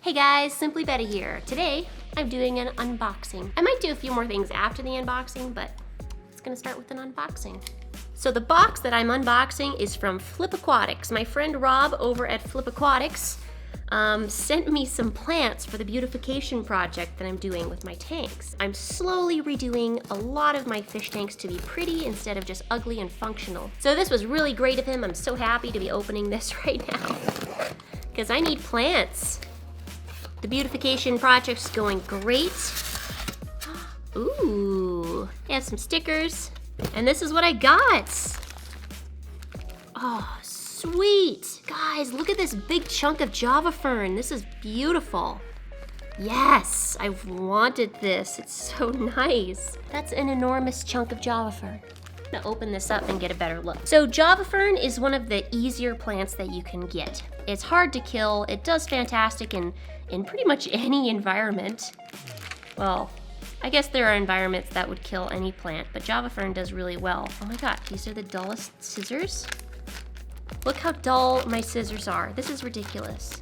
Hey guys, Simply Betta here. Today, I'm doing an unboxing. I might do a few more things after the unboxing, but it's gonna start with an unboxing. So the box that I'm unboxing is from Flip Aquatics. My friend Rob over at Flip Aquatics sent me some plants for the beautification project that I'm doing with my tanks. I'm slowly redoing a lot of my fish tanks to be pretty instead of just ugly and functional. So this was really great of him. I'm so happy to be opening this right now because I need plants. The beautification project's going great. Ooh, I have some stickers, and this is what I got. Oh, sweet. Guys, look at this big chunk of Java fern. This is beautiful. Yes, I've wanted this. It's so nice. That's an enormous chunk of Java fern. I'm gonna open this up and get a better look. So Java fern is one of the easier plants that you can get. It's hard to kill. It does fantastic in pretty much any environment. Well, I guess there are environments that would kill any plant, but Java fern does really well. Oh my God, these are the dullest scissors. Look how dull my scissors are. This is ridiculous.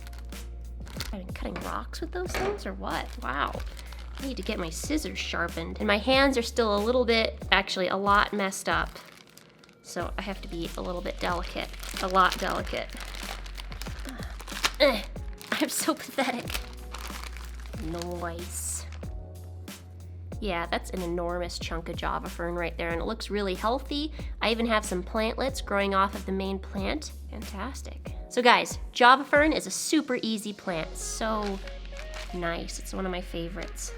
I've been cutting rocks with those things or what? Wow. I need to get my scissors sharpened. And my hands are still a little bit, actually a lot messed up. So I have to be a little bit delicate, a lot delicate. I'm so pathetic. Nice. Yeah, that's an enormous chunk of Java fern right there, and it looks really healthy. I even have some plantlets growing off of the main plant. Fantastic. So guys, Java fern is a super easy plant. So nice. It's one of my favorites.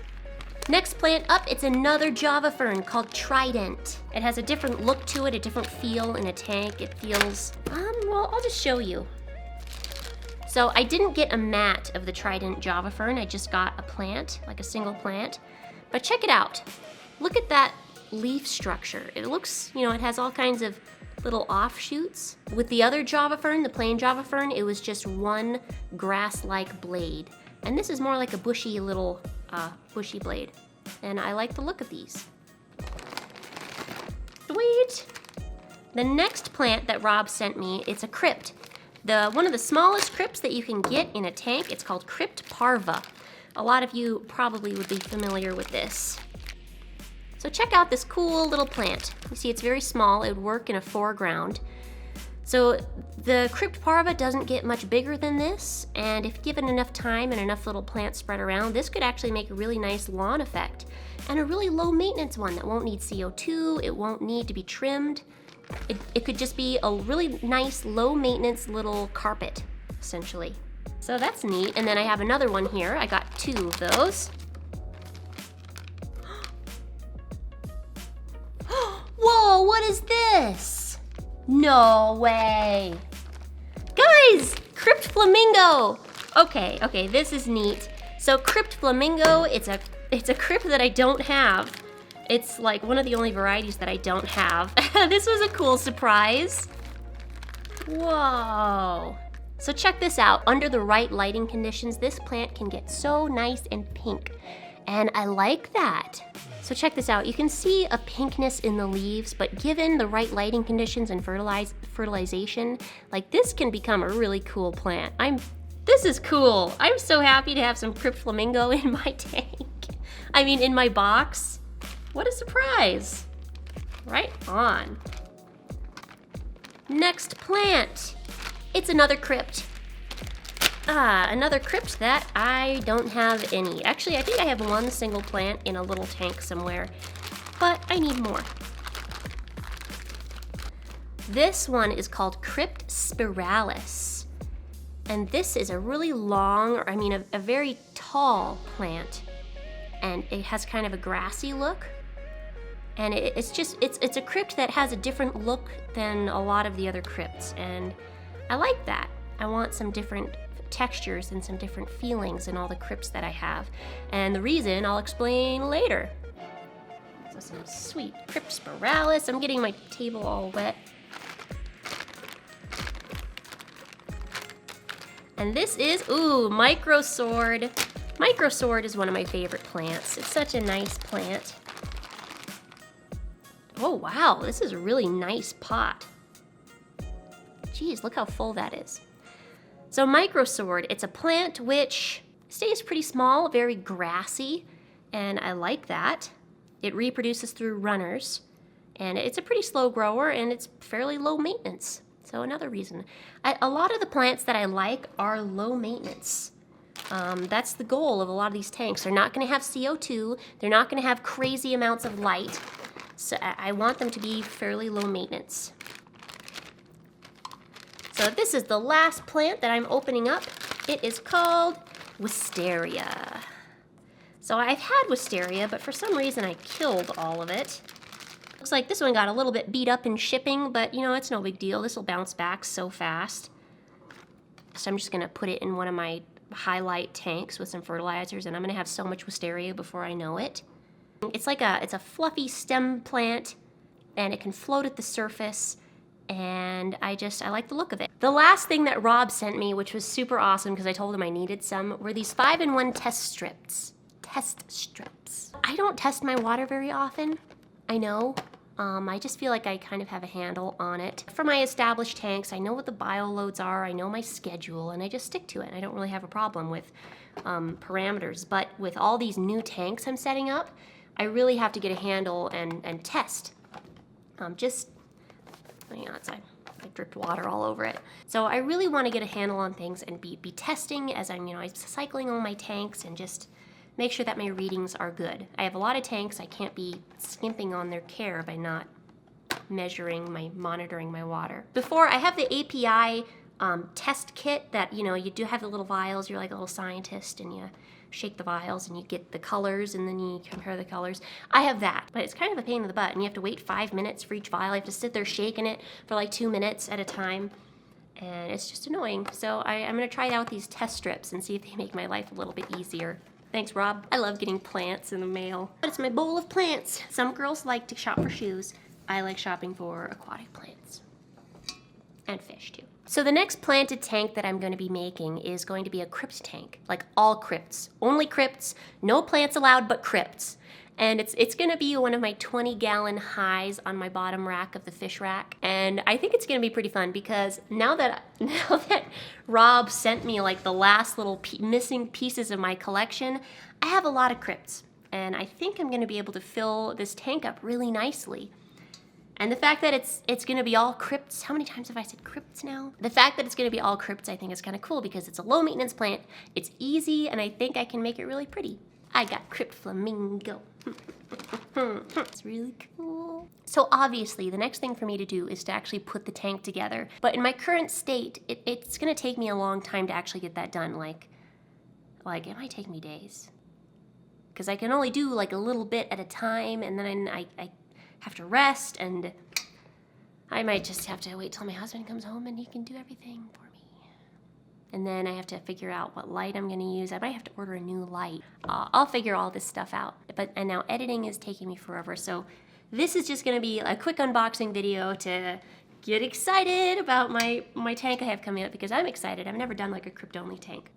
Next plant up, it's another Java fern called Trident. It has a different look to it, a different feel in a tank. It feels, well, I'll just show you. So I didn't get a mat of the Trident Java fern. I just got a plant, like a single plant. But check it out. Look at that leaf structure. It looks, it has all kinds of little offshoots. With the other Java fern, the plain Java fern, it was just one grass-like blade. And this is more like a bushy little bushy blade. And I like the look of these. Sweet. The next plant that Rob sent me, it's a crypt. One of the smallest crypts that you can get in a tank, it's called Crypt Parva. A lot of you probably would be familiar with this. So check out this cool little plant. You see it's very small, it would work in a foreground. So the Crypt Parva doesn't get much bigger than this, and if given enough time and enough little plants spread around, this could actually make a really nice lawn effect, and a really low maintenance one that won't need CO2, it won't need to be trimmed. It could just be a really nice low maintenance little carpet, essentially. So that's neat, and then I have another one here. I got two of those. Whoa, what is this? No way. Guys, Crypt Flamingo. Okay, this is neat. So Crypt Flamingo, it's a crypt that I don't have. It's like one of the only varieties that I don't have. This was a cool surprise. Whoa. So check this out. Under the right lighting conditions, this plant can get so nice and pink. And I like that. So check this out. You can see a pinkness in the leaves, but given the right lighting conditions and fertilization, like this can become a really cool plant. This is cool. I'm so happy to have some Crypt Flamingo in my tank. In my box. What a surprise. Right on. Next plant. It's another crypt. Another crypt that I don't have any. Actually, I think I have one single plant in a little tank somewhere, but I need more. This one is called Crypt Spiralis. And this is a really long, a very tall plant. And it has kind of a grassy look. And it's a crypt that has a different look than a lot of the other crypts, and I like that. I want some different textures and some different feelings in all the crypts that I have, and the reason I'll explain later. So some sweet Crypt Spiralis. I'm getting my table all wet. And this is, Microsword. Microsword is one of my favorite plants. It's such a nice plant. Oh wow, this is a really nice pot. Geez, look how full that is. So Microsword, it's a plant which stays pretty small, very grassy, and I like that. It reproduces through runners, and it's a pretty slow grower, and it's fairly low maintenance. So another reason. A lot of the plants that I like are low maintenance. That's the goal of a lot of these tanks. They're not going to have CO2. They're not going to have crazy amounts of light. So I want them to be fairly low maintenance. So this is the last plant that I'm opening up. It is called Wisteria. So I've had Wisteria, but for some reason I killed all of it. Looks like this one got a little bit beat up in shipping, but you know, it's no big deal. This will bounce back so fast. So I'm just gonna put it in one of my highlight tanks with some fertilizers, and I'm gonna have so much Wisteria before I know it. It's a fluffy stem plant, and it can float at the surface, and I like the look of it. The last thing that Rob sent me, which was super awesome because I told him I needed some, were these 5-in-1 test strips. Test strips. I don't test my water very often, I know. I just feel like I kind of have a handle on it. For my established tanks, I know what the bioloads are, I know my schedule, and I just stick to it. I don't really have a problem with parameters, but with all these new tanks I'm setting up, I really have to get a handle and test. Hang on, I dripped water all over it. So I really want to get a handle on things and be testing as I'm cycling all my tanks and just make sure that my readings are good. I have a lot of tanks. I can't be skimping on their care by not monitoring my water. Before, I have the API test kit that, you do have the little vials. You're like a little scientist, and you shake the vials and you get the colors, and then you compare the colors. I have that, but it's kind of a pain in the butt, and you have to wait 5 minutes for each vial. I have to sit there shaking it for like 2 minutes at a time, and it's just annoying. So I'm gonna try out these test strips and see if they make my life a little bit easier. Thanks, Rob. I love getting plants in the mail. But it's my bowl of plants. Some girls like to shop for shoes. I like shopping for aquatic plants. And fish, too. So the next planted tank that I'm going to be making is going to be a crypt tank. Like all crypts. Only crypts. No plants allowed but crypts. And it's going to be one of my 20-gallon highs on my bottom rack of the fish rack. And I think it's going to be pretty fun because now that Rob sent me like the last little missing pieces of my collection, I have a lot of crypts. And I think I'm going to be able to fill this tank up really nicely. And the fact that it's going to be all crypts, how many times have I said crypts now? The fact that it's going to be all crypts I think is kind of cool because it's a low maintenance plant, it's easy, and I think I can make it really pretty. I got crypt flamingo. It's really cool. So obviously the next thing for me to do is to actually put the tank together. But in my current state, it's going to take me a long time to actually get that done. Like it might take me days. Because I can only do like a little bit at a time, and then I have to rest, and I might just have to wait till my husband comes home and he can do everything for me. And then I have to figure out what light I'm going to use. I might have to order a new light. I'll figure all this stuff out. And now editing is taking me forever. So this is just going to be a quick unboxing video to get excited about my tank I have coming up, because I'm excited. I've never done like a crypt-only tank.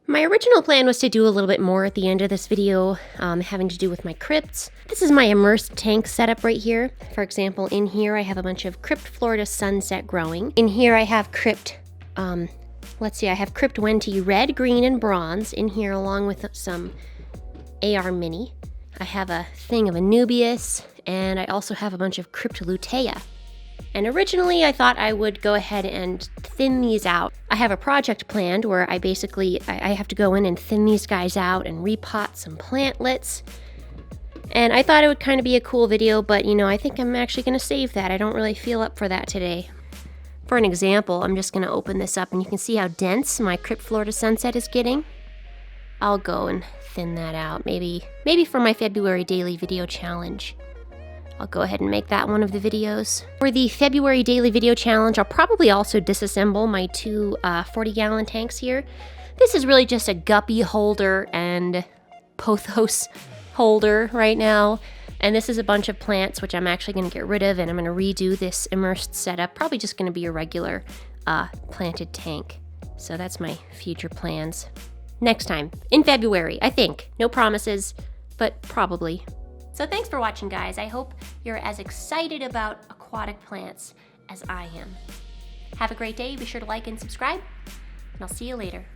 My original plan was to do a little bit more at the end of this video, having to do with my crypts. This is my immersed tank setup right here. For example, in here I have a bunch of Crypt Florida Sunset growing. In here I have Crypt, I have Crypt Wente red, green, and bronze in here, along with some AR Mini. I have a thing of Anubias, and I also have a bunch of Crypt Lutea. And originally I thought I would go ahead and thin these out. I have a project planned where I have to go in and thin these guys out and repot some plantlets. And I thought it would kind of be a cool video, but I think I'm actually going to save that. I don't really feel up for that today. For an example, I'm just going to open this up and you can see how dense my Crypt Florida Sunset is getting. I'll go and thin that out, maybe for my February daily video challenge. I'll go ahead and make that one of the videos. For the February daily video challenge, I'll probably also disassemble my two 40-gallon tanks here. This is really just a guppy holder and pothos holder right now. And this is a bunch of plants, which I'm actually going to get rid of, and I'm going to redo this immersed setup. Probably just going to be a regular planted tank. So that's my future plans. Next time, in February, I think. No promises, but probably. So thanks for watching, guys. I hope you're as excited about aquatic plants as I am. Have a great day. Be sure to like and subscribe, and I'll see you later.